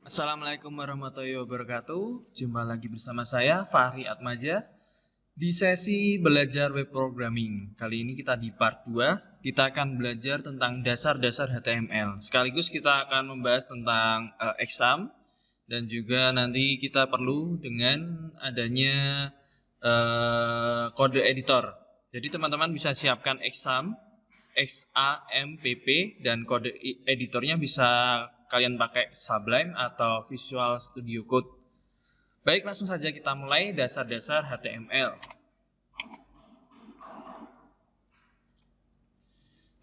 Assalamualaikum warahmatullahi wabarakatuh. Jumpa lagi bersama saya Fahri Atmaja di sesi belajar web programming. Kali ini kita di part 2. Kita akan belajar tentang dasar-dasar HTML. Sekaligus kita akan membahas tentang exam dan juga nanti kita perlu dengan adanya kode editor. Jadi teman-teman bisa siapkan exam XAMPP dan kode editornya bisa kalian pakai Sublime atau Visual Studio Code. Baik, langsung saja kita mulai dasar-dasar HTML.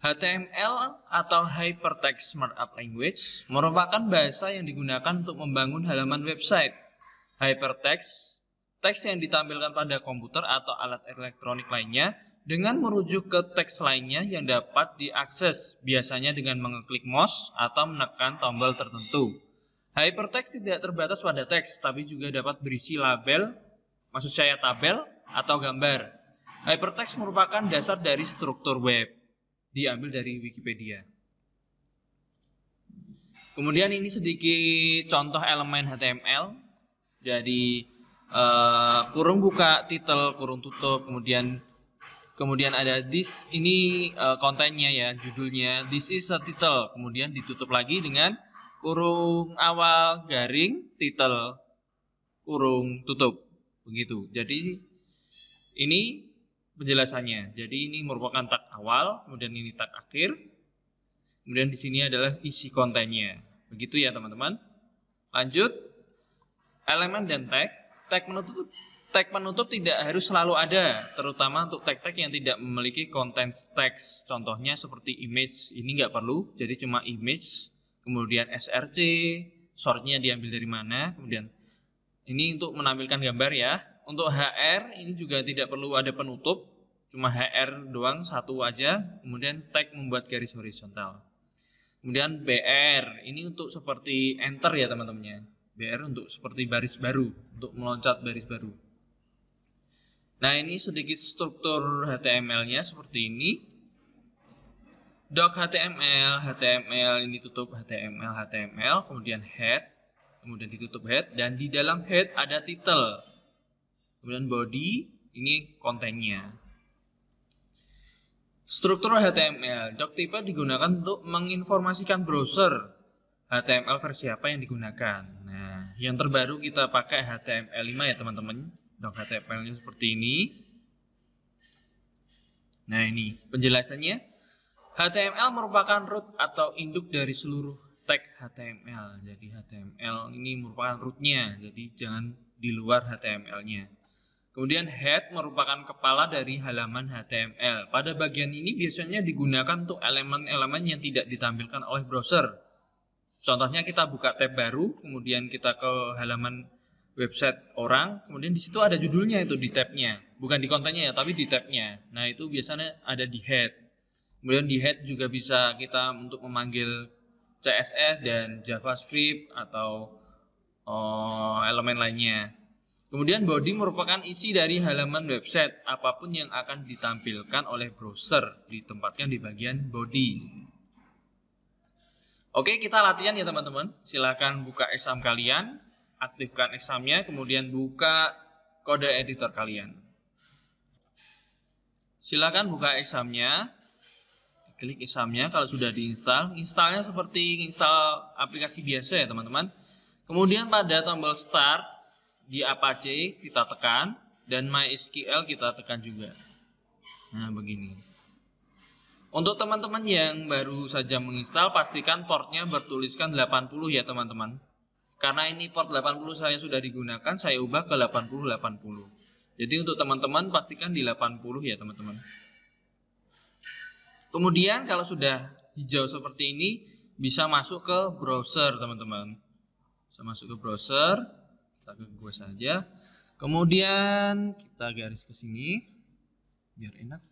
HTML atau Hypertext Markup Language merupakan bahasa yang digunakan untuk membangun halaman website. Hypertext, teks yang ditampilkan pada komputer atau alat elektronik lainnya dengan merujuk ke teks lainnya yang dapat diakses, biasanya dengan mengeklik mouse atau menekan tombol tertentu. Hypertext tidak terbatas pada teks, tapi juga dapat berisi label, maksud saya tabel, atau gambar. Hypertext merupakan dasar dari struktur web, diambil dari Wikipedia. Kemudian ini sedikit contoh elemen HTML. Jadi kurung buka, title, kurung tutup, kemudian ada this, ini kontennya ya, judulnya, this is a title, kemudian ditutup lagi dengan kurung awal, garing, title, kurung tutup, begitu. Jadi ini penjelasannya. Jadi ini merupakan tag awal, kemudian ini tag akhir, kemudian di sini adalah isi kontennya, begitu ya teman-teman. Lanjut, elemen dan tag. Tag penutup tidak harus selalu ada, terutama untuk tag-tag yang tidak memiliki konten teks. Contohnya seperti image, ini nggak perlu, jadi cuma image. Kemudian src, shortnya diambil dari mana. Kemudian ini untuk menampilkan gambar ya. Untuk hr, ini juga tidak perlu ada penutup, cuma hr doang, satu aja. Kemudian tag membuat garis horizontal. Kemudian br, ini untuk seperti enter ya teman-temannya. BR untuk seperti baris baru, untuk meloncat baris baru. Nah, ini sedikit struktur HTML-nya seperti ini. Doc HTML, HTML ini tutup HTML, kemudian head, kemudian ditutup head, dan di dalam head ada title. Kemudian body, ini kontennya. Struktur HTML, doctype digunakan untuk menginformasikan browser HTML versi apa yang digunakan. Nah, yang terbaru kita pakai HTML5 ya teman-teman. Doc HTML-nya seperti ini. Nah, ini penjelasannya. HTML merupakan root atau induk dari seluruh tag HTML. Jadi HTML ini merupakan rootnya, jadi jangan di luar HTML-nya. Kemudian head merupakan kepala dari halaman HTML. Pada bagian ini biasanya digunakan untuk elemen-elemen yang tidak ditampilkan oleh browser. Contohnya kita buka tab baru, kemudian kita ke halaman website orang, kemudian di situ ada judulnya itu di tabnya, bukan di kontennya ya, tapi di tabnya. Nah, itu biasanya ada di head. Kemudian di head juga bisa kita untuk memanggil CSS dan JavaScript atau elemen lainnya. Kemudian body merupakan isi dari halaman website, apapun yang akan ditampilkan oleh browser ditempatkan di bagian body. Oke, kita latihan ya teman-teman. Silakan buka exam kalian, aktifkan examnya, kemudian buka kode editor kalian. Silakan buka examnya, klik examnya. Kalau sudah diinstal, installnya seperti install aplikasi biasa ya teman-teman. Kemudian pada tombol start di Apache kita tekan dan MySQL kita tekan juga. Nah, begini. Untuk teman-teman yang baru saja menginstal, pastikan portnya bertuliskan 80 ya teman-teman. Karena ini port 80 saya sudah digunakan, saya ubah ke 80-80. Jadi untuk teman-teman pastikan di 80 ya teman-teman. Kemudian kalau sudah hijau seperti ini, bisa masuk ke browser teman-teman. Bisa masuk ke browser, kita ke gua saja. Kemudian kita garis ke sini, biar enak.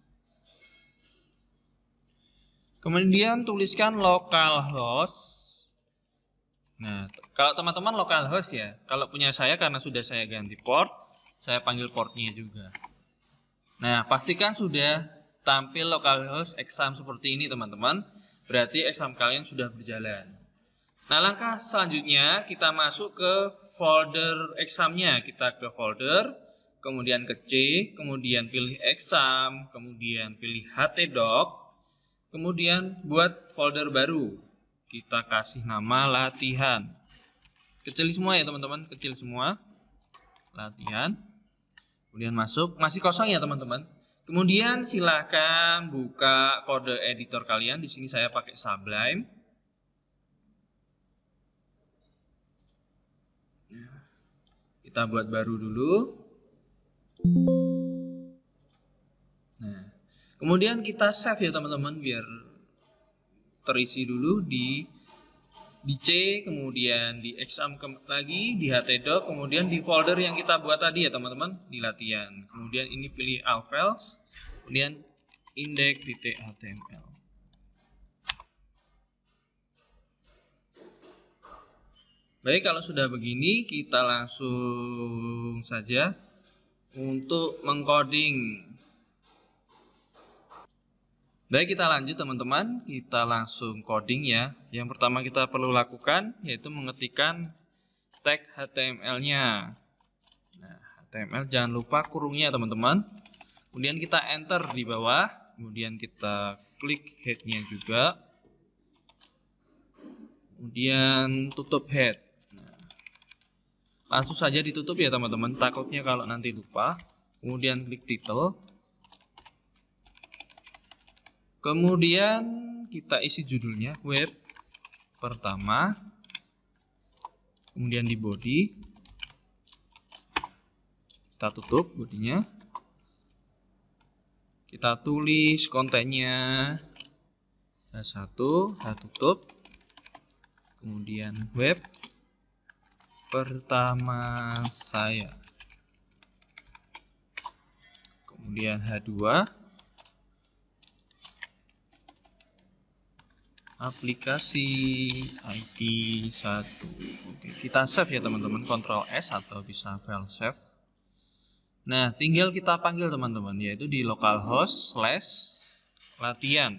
Kemudian tuliskan localhost. Nah, kalau teman-teman localhost ya, kalau punya saya karena sudah saya ganti port, saya panggil portnya juga. Nah, pastikan sudah tampil localhost exam seperti ini teman-teman. Berarti exam kalian sudah berjalan. Nah, langkah selanjutnya kita masuk ke folder examnya. Kita ke folder, kemudian ke C, kemudian pilih exam, kemudian pilih htdoc, kemudian buat folder baru. Kita kasih nama latihan. Kecil semua ya teman-teman, kecil semua. Latihan. Kemudian masuk, masih kosong ya teman-teman. Kemudian silahkan buka kode editor kalian. Di sini saya pakai Sublime. Kita buat baru dulu. Nah, kemudian kita save ya teman-teman biar terisi dulu di C, kemudian di exam lagi, di htdoc, kemudian di folder yang kita buat tadi ya teman-teman, di latihan. Kemudian ini pilih all files, kemudian index.html. Baik, kalau sudah begini kita langsung saja untuk mengcoding. Baik, kita lanjut teman-teman, kita langsung coding ya. Yang pertama kita perlu lakukan yaitu mengetikkan tag HTML-nya. Nah, HTML jangan lupa kurungnya teman-teman. Kemudian kita enter di bawah, kemudian kita klik head-nya juga. Kemudian tutup head. Nah, langsung saja ditutup ya teman-teman, takutnya kalau nanti lupa. Kemudian klik title. Kemudian kita isi judulnya web pertama, kemudian di body kita tutup bodinya, kita tulis kontennya H1, tutup, kemudian web pertama saya, kemudian H2 aplikasi IT 1. Oke, kita save ya teman-teman, Ctrl S atau bisa file save. Nah, tinggal kita panggil teman-teman, yaitu di localhost / latihan.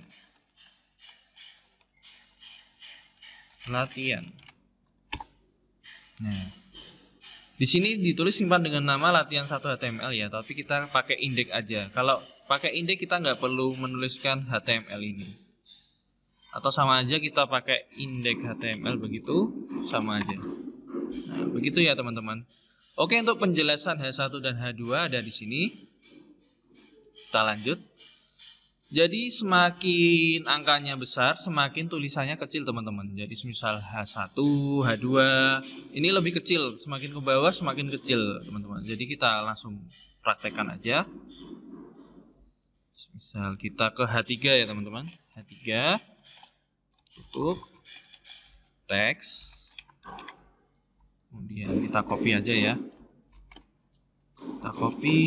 Nah, di sini ditulis simpan dengan nama latihan 1 HTML ya, tapi kita pakai index aja. Kalau pakai index kita nggak perlu menuliskan HTML ini. Atau sama aja kita pakai index HTML begitu, sama aja. Nah, begitu ya teman-teman. Oke, untuk penjelasan H1 dan H2 ada di sini. Kita lanjut. Jadi semakin angkanya besar, semakin tulisannya kecil teman-teman. Jadi misal H1, H2, ini lebih kecil. Semakin ke bawah semakin kecil teman-teman. Jadi kita langsung praktekkan aja. Misal kita ke H3 ya teman-teman. H3. Tutup, teks, kemudian kita copy aja ya, kita copy,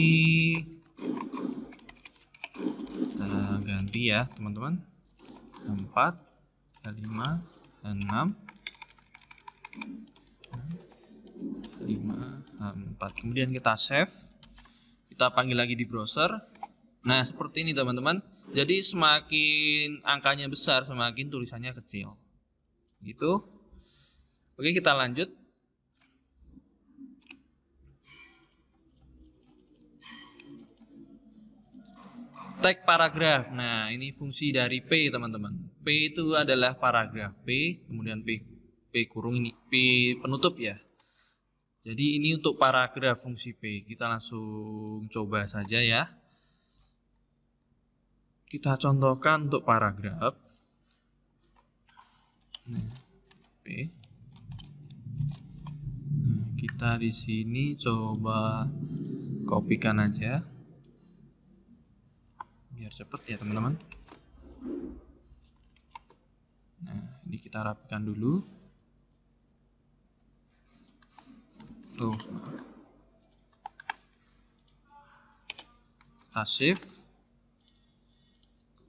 kita ganti ya teman-teman, 4, 5, 6, 4, kemudian kita save, kita panggil lagi di browser. Nah, seperti ini teman-teman. Jadi semakin angkanya besar, semakin tulisannya kecil. Gitu. Oke, kita lanjut. Tag paragraf. Nah, ini fungsi dari P, teman-teman. P itu adalah paragraf. P, kemudian P kurung ini, P penutup ya. Jadi ini untuk paragraf fungsi P. Kita langsung coba saja ya. Kita contohkan untuk paragraf. Nah, P. Nah, kita di sini coba kopikan aja. Biar cepet ya teman-teman. Nah, ini kita rapikan dulu. Tuh. Kita save.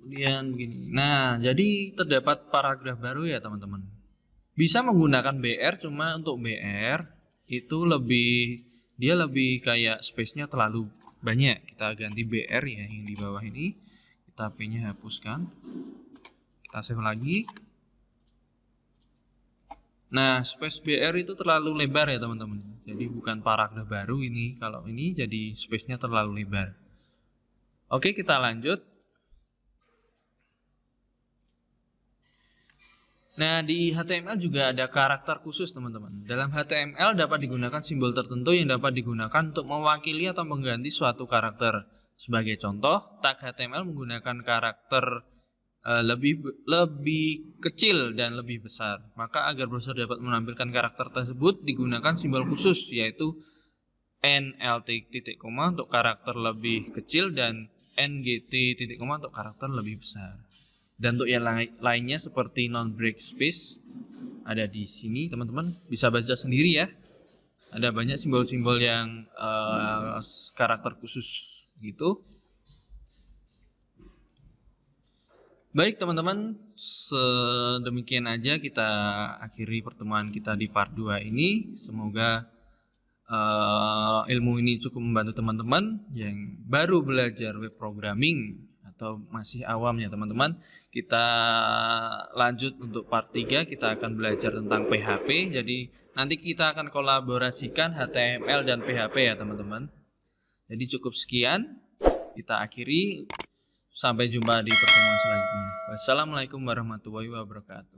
Kemudian begini. Nah, jadi terdapat paragraf baru ya teman-teman. Bisa menggunakan BR, cuma untuk BR itu dia lebih kayak space-nya terlalu banyak. Kita ganti BR ya yang di bawah ini. Kita P-nya hapuskan. Kita save lagi. Nah, space BR itu terlalu lebar ya teman-teman. Jadi bukan paragraf baru ini. Kalau ini jadi space-nya terlalu lebar. Oke, kita lanjut. Nah, di HTML juga ada karakter khusus teman-teman. Dalam HTML dapat digunakan simbol tertentu yang dapat digunakan untuk mewakili atau mengganti suatu karakter. Sebagai contoh, tag HTML menggunakan karakter lebih kecil dan lebih besar. Maka agar browser dapat menampilkan karakter tersebut digunakan simbol khusus yaitu NLT titik koma untuk karakter lebih kecil dan NGT titik koma untuk karakter lebih besar. Dan untuk yang lainnya seperti non break space ada di sini teman-teman bisa baca sendiri ya. Ada banyak simbol-simbol yang karakter khusus gitu. Baik teman-teman, sedemikian aja kita akhiri pertemuan kita di part 2 ini. Semoga ilmu ini cukup membantu teman-teman yang baru belajar web programming atau masih awam ya teman-teman. Kita lanjut untuk part 3, kita akan belajar tentang PHP. Jadi nanti kita akan kolaborasikan HTML dan PHP ya teman-teman. Jadi cukup sekian, kita akhiri. Sampai jumpa di pertemuan selanjutnya. Wassalamualaikum warahmatullahi wabarakatuh.